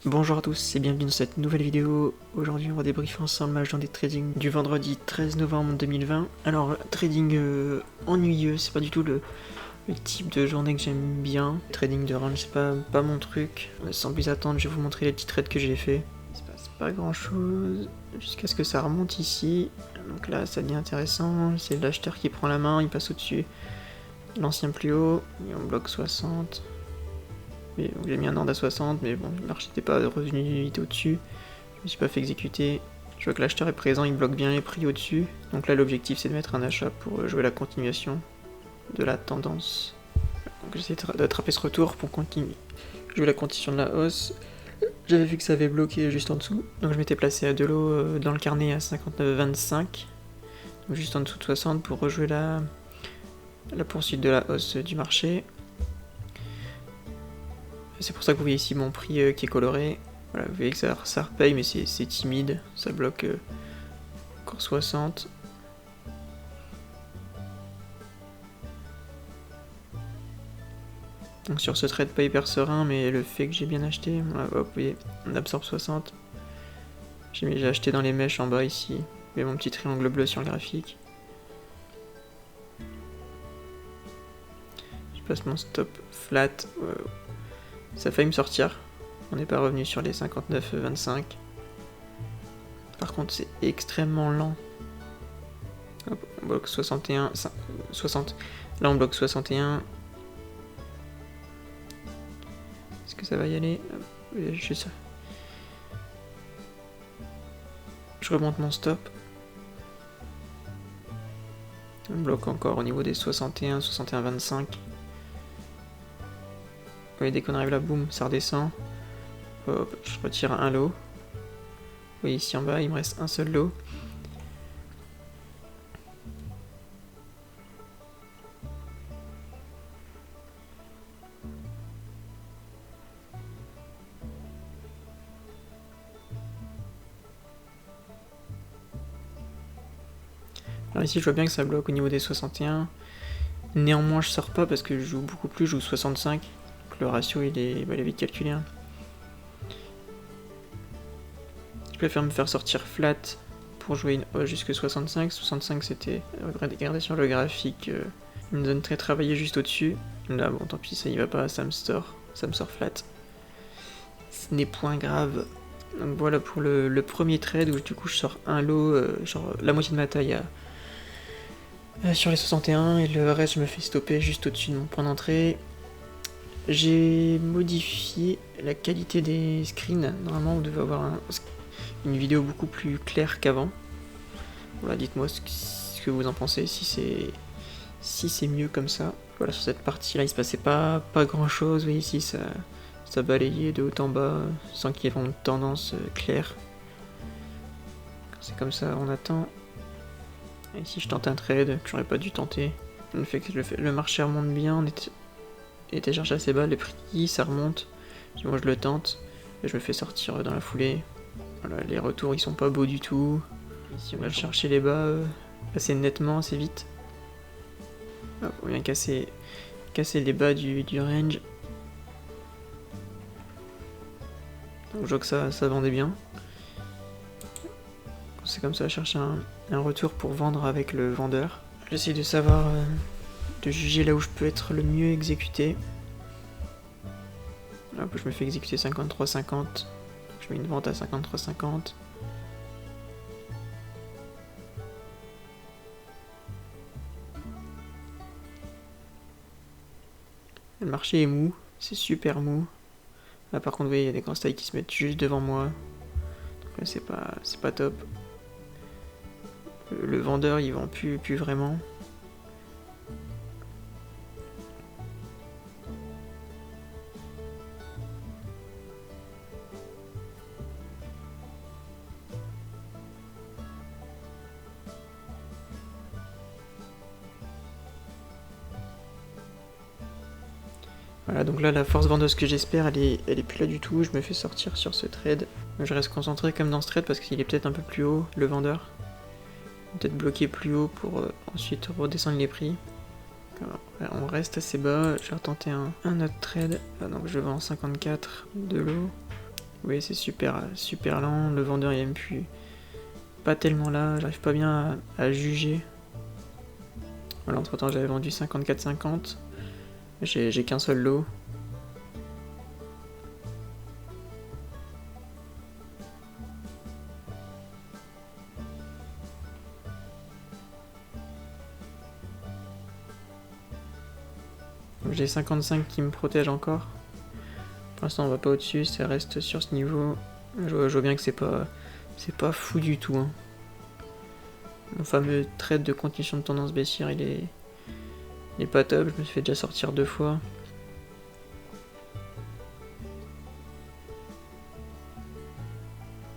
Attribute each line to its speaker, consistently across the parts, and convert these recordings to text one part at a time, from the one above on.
Speaker 1: Bonjour à tous et bienvenue dans cette nouvelle vidéo. Aujourd'hui on va débriefer ensemble ma journée de trading du vendredi 13 novembre 2020. Alors trading ennuyeux, c'est pas du tout le type de journée que j'aime bien. Trading de range c'est pas mon truc. Sans plus attendre, je vais vous montrer les petits trades que j'ai fait. Il se passe pas grand chose jusqu'à ce que ça remonte ici. Donc là ça devient intéressant, c'est l'acheteur qui prend la main, il passe au-dessus. L'ancien plus haut, et on bloque 60. J'ai mis un ordre à 60, mais bon, le marché n'était pas revenu vite au-dessus. Je me suis pas fait exécuter. Je vois que l'acheteur est présent, il bloque bien les prix au-dessus. Donc là, l'objectif, c'est de mettre un achat pour jouer la continuation de la tendance. Donc j'essaie d'attraper ce retour pour continuer. Jouer la continuation de la hausse. J'avais vu que ça avait bloqué juste en dessous. Donc je m'étais placé à de l'eau dans le carnet à 59,25. Donc juste en dessous de 60 pour rejouer la poursuite de la hausse du marché. C'est pour ça que vous voyez ici mon prix qui est coloré. Voilà, vous voyez que ça repaye, mais c'est timide. Ça bloque encore 60. Donc sur ce trade pas hyper serein, mais le fait que j'ai bien acheté, voilà, hop, vous voyez, on absorbe 60. J'ai acheté dans les mèches en bas ici. Vous voyez mon petit triangle bleu sur le graphique. Je passe mon stop flat. Ça a failli me sortir. On n'est pas revenu sur les 59,25. Par contre, c'est extrêmement lent. Hop, on bloque 61, 60. Là, on bloque 61. Est-ce que ça va y aller? Je remonte mon stop. On bloque encore au niveau des 61, 61,25. Oui, dès qu'on arrive là, boum, ça redescend. Hop, je retire un lot. Oui, ici en bas, il me reste un seul lot. Alors ici, je vois bien que ça bloque au niveau des 61. Néanmoins, je sors pas parce que je joue beaucoup plus, je joue 65. Donc le ratio, il est vite calculé. Hein. Je préfère me faire sortir flat pour jouer une hausse jusque 65. 65, c'était, regardez sur le graphique, une zone très travaillée juste au-dessus. Là, bon, tant pis, ça y va pas, ça me sort flat. Ce n'est point grave. Donc voilà pour le premier trade où du coup je sors un lot, genre la moitié de ma taille sur les 61 et le reste je me fais stopper juste au-dessus de mon point d'entrée. J'ai modifié la qualité des screens. Normalement on devait avoir une vidéo beaucoup plus claire qu'avant. Voilà, dites-moi ce que vous en pensez, si c'est mieux comme ça. Voilà, sur cette partie là il se passait pas grand chose, vous voyez ici ça balayait de haut en bas sans qu'il y ait vraiment de tendance claire. Quand c'est comme ça, on attend. Et ici, je tente un trade que j'aurais pas dû tenter. Le fait que le marché remonte bien, on était cherché assez bas, les prix ça remonte. Puis moi je le tente et je me fais sortir dans la foulée. Voilà, les retours ils sont pas beaux du tout. Ici on va chercher les bas assez nettement, assez vite. Hop, on vient casser les bas du range. Donc je vois que ça vendait bien. C'est comme ça, je cherche un retour pour vendre avec le vendeur. J'essaie de savoir, de juger là où je peux être le mieux exécuté. Hop, je me fais exécuter 53,50. Je mets une vente à 53,50. Le marché est mou, c'est super mou. Là par contre, vous voyez, il y a des grosses tailles qui se mettent juste devant moi. Donc là, c'est pas top. Le vendeur, il vend plus vraiment. Voilà, donc là, la force vendeuse que j'espère, elle est plus là du tout. Je me fais sortir sur ce trade. Je reste concentré comme dans ce trade parce qu'il est peut-être un peu plus haut, le vendeur. Peut-être bloqué plus haut pour ensuite redescendre les prix. Alors, on reste assez bas. Je vais retenter un autre trade. Donc je vends 54 de l'eau. Oui, c'est super, super lent. Le vendeur, il aime plus. Pas tellement là. J'arrive pas bien à juger. Voilà, entre temps, j'avais vendu 54,50. J'ai qu'un seul lot. J'ai 55 qui me protègent encore. Pour l'instant, on va pas au-dessus, ça reste sur ce niveau. Je vois bien que c'est pas fou du tout. Hein. Mon fameux trade de continuation de tendance baissière, il est pas top. Je me suis fait déjà sortir 2 fois.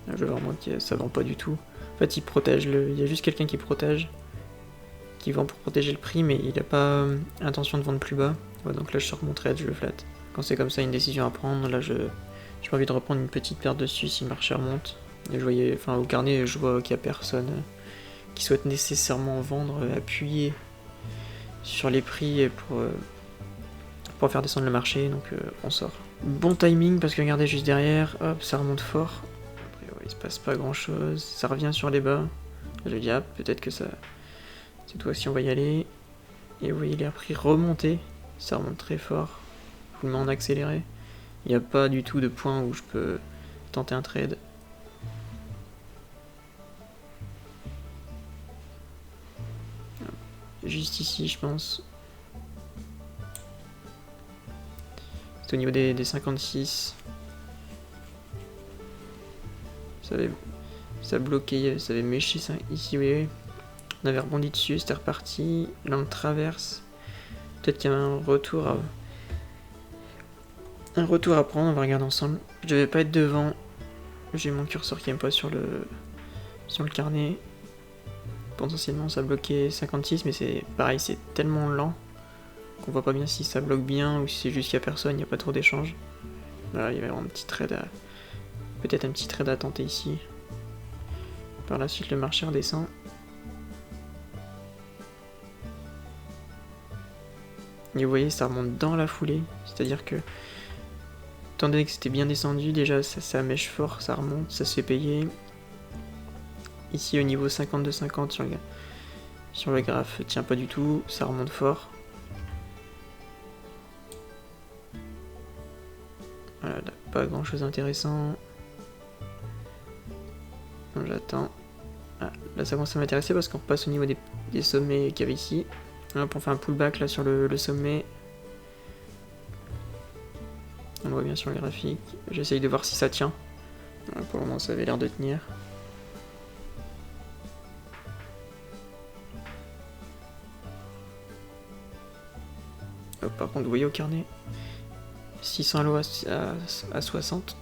Speaker 1: Là, je vois vraiment que ça vend pas du tout. En fait, il protège. Il y a juste quelqu'un qui protège. Qui vend pour protéger le prix, mais il a pas intention de vendre plus bas. Ouais, donc là, je sors mon trade, je le flatte. Quand c'est comme ça, une décision à prendre, là, j'ai envie de reprendre une petite perte dessus si le marché remonte. Et je voyais, enfin, au carnet, je vois qu'il y a personne qui souhaite nécessairement vendre, appuyer sur les prix pour faire descendre le marché, donc on sort. Bon timing parce que regardez juste derrière, hop, ça remonte fort. Après, ouais, il se passe pas grand chose, ça revient sur les bas. Je me dis, ah, peut-être que ça. Cette fois-ci, on va y aller. Et vous voyez les prix remonter, ça remonte très fort. Je vous le mets en accéléré. Il n'y a pas du tout de point où je peux tenter un trade. Juste ici, je pense. C'est au niveau des 56. Ça bloquait, ça avait méché ça ici, oui. On avait rebondi dessus, c'était reparti. Là, on traverse. Peut-être qu'il y a un retour à prendre, on va regarder ensemble. Je devais pas être devant. J'ai mon curseur qui est pas sur le carnet. Potentiellement ça bloquait 56, mais c'est pareil, c'est tellement lent qu'on voit pas bien si ça bloque bien ou si c'est juste qu'il y a personne, il n'y a pas trop d'échanges. Voilà, il y avait un petit trade peut-être un petit trade à tenter ici. Par la suite, le marché redescend. Et vous voyez, ça remonte dans la foulée, c'est-à-dire que étant donné que c'était bien descendu, déjà ça mèche fort, ça remonte, ça se fait payer. Ici au niveau 52,50 sur le graphe, tient pas du tout, ça remonte fort. Voilà, là, pas grand chose d'intéressant. J'attends. Ah, là ça commence à m'intéresser parce qu'on repasse au niveau des sommets qu'il y avait ici. Hop, on fait un pullback là sur le sommet. On le voit bien sur le graphique. J'essaye de voir si ça tient. Voilà, pour le moment ça avait l'air de tenir. Hop, par contre vous voyez au carnet 600 lots à 60.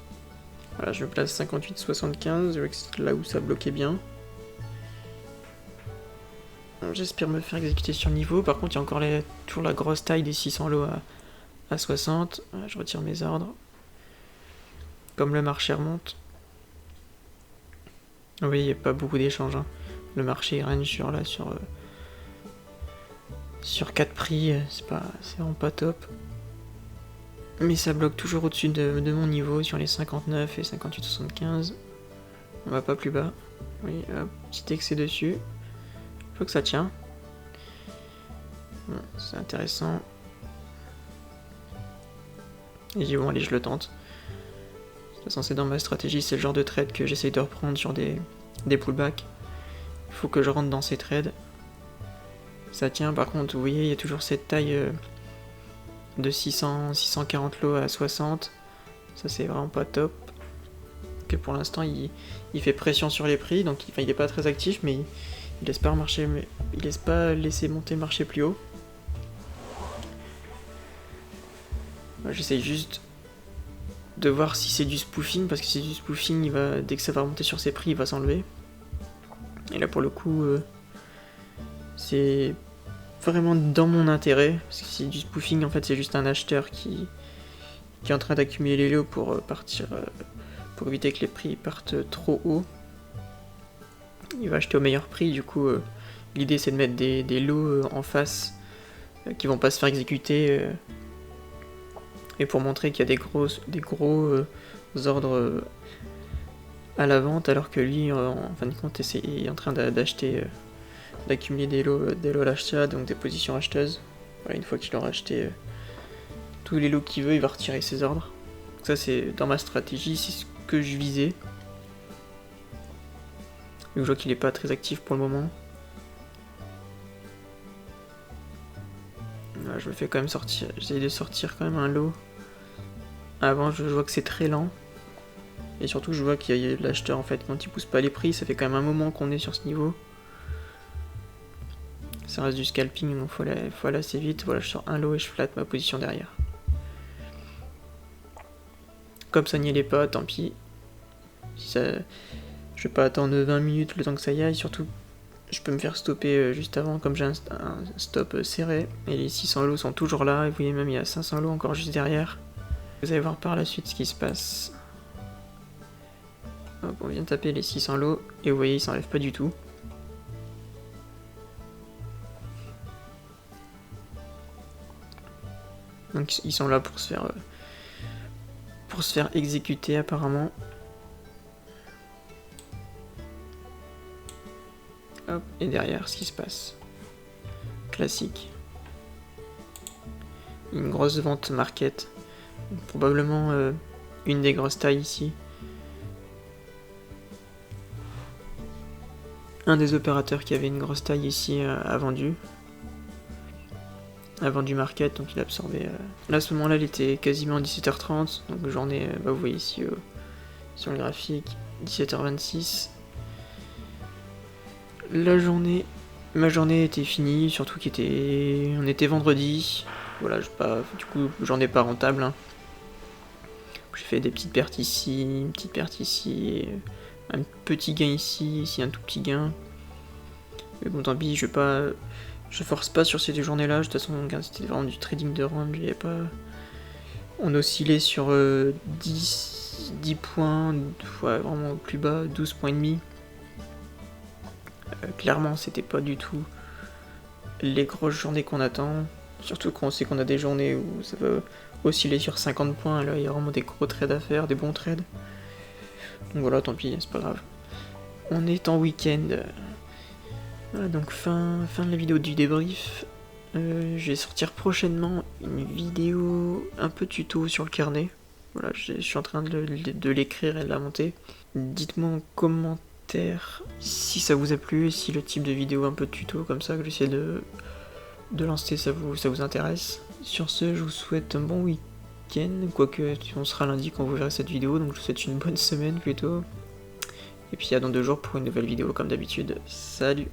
Speaker 1: Voilà, je me place 58,75, je vois que c'est là où ça bloquait bien. J'espère me faire exécuter sur le niveau. Par contre, il y a encore toujours la grosse taille des 600 lots à 60. Voilà, je retire mes ordres. Comme le marché remonte. Oui, il n'y a pas beaucoup d'échanges. Hein. Le marché règne sur 4 prix. C'est vraiment pas top. Mais ça bloque toujours au-dessus de mon niveau sur les 59 et 58,75. On va pas plus bas. Oui, hop, petit excès dessus. Je vois que ça tient. Bon, c'est intéressant. Et j'ai bon, allez, je le tente. De toute façon, c'est dans ma stratégie, c'est le genre de trade que j'essaye de reprendre sur des pullbacks. Il faut que je rentre dans ces trades. Ça tient, par contre, vous voyez, il y a toujours cette taille de 640 lots à 60. Ça, c'est vraiment pas top. Que pour l'instant, il fait pression sur les prix, donc il est pas très actif, mais il laisse pas laisser monter le marché plus haut. J'essaye juste de voir si c'est du spoofing, parce que si c'est du spoofing, dès que ça va remonter sur ses prix, il va s'enlever. Et là, pour le coup, c'est vraiment dans mon intérêt, parce que si c'est du spoofing, en fait, c'est juste un acheteur qui est en train d'accumuler les lots pour partir, pour éviter que les prix partent trop haut. Il va acheter au meilleur prix, du coup, l'idée c'est de mettre des lots en face qui vont pas se faire exécuter. Et pour montrer qu'il y a des gros ordres à la vente, alors que lui, en fin de compte, est en train d'acheter, d'accumuler des lots à l'achat, donc des positions acheteuses. Voilà, une fois qu'il aura acheté tous les lots qu'il veut, il va retirer ses ordres. Donc ça, c'est dans ma stratégie, c'est ce que je visais. Vu que je vois qu'il est pas très actif pour le moment. Voilà, je me fais quand même sortir, j'essaie de sortir quand même un lot. Avant, je vois que c'est très lent. Et surtout, je vois qu'il y a l'acheteur, en fait, quand il pousse pas les prix, ça fait quand même un moment qu'on est sur ce niveau. Ça reste du scalping, donc faut aller assez vite. Voilà, je sors un lot et je flatte ma position derrière. Comme ça n'y allait pas, tant pis. Si ça... Je vais pas attendre 20 minutes le temps que ça y aille, surtout je peux me faire stopper juste avant, comme j'ai un stop serré. Et les 600 lots sont toujours là, et vous voyez même il y a 500 lots encore juste derrière. Vous allez voir par la suite ce qui se passe. Hop, on vient de taper les 600 lots, et vous voyez, ils s'enlèvent pas du tout. Donc ils sont là pour se faire exécuter apparemment. Hop, et derrière, ce qui se passe. Classique. Une grosse vente market. Probablement une des grosses tailles ici. Un des opérateurs qui avait une grosse taille ici a vendu. A vendu market, donc il a absorbé. Là, à ce moment-là, il était quasiment 17h30. Donc journée, vous voyez ici sur le graphique, 17h26. Ma journée était finie, surtout on était vendredi. Voilà, du coup, journée pas rentable. Hein. J'ai fait des petites pertes ici, une petite perte ici, un petit gain ici un tout petit gain. Mais bon, tant pis, je force pas sur ces deux journées-là. De toute façon, c'était vraiment du trading de range. Il y avait pas. On oscillait sur 10 points, ouais, vraiment plus bas, 12 points et demi. Clairement, c'était pas du tout les grosses journées qu'on attend. Surtout quand on sait qu'on a des journées où ça va osciller sur 50 points. Là, il y a vraiment des gros trades à faire, des bons trades. Donc voilà, tant pis, c'est pas grave. On est en week-end. Voilà, donc fin de la vidéo du débrief. Je vais sortir prochainement une vidéo un peu tuto sur le carnet. Voilà, je suis en train de l'écrire et de la monter. Dites-moi en commentaire si ça vous a plu, si le type de vidéo un peu tuto comme ça que j'essaie de lancer ça vous intéresse. Sur ce, je vous souhaite un bon week-end, quoique on sera lundi quand vous verrez cette vidéo, donc je vous souhaite une bonne semaine plutôt. Et puis à dans 2 jours pour une nouvelle vidéo comme d'habitude. Salut!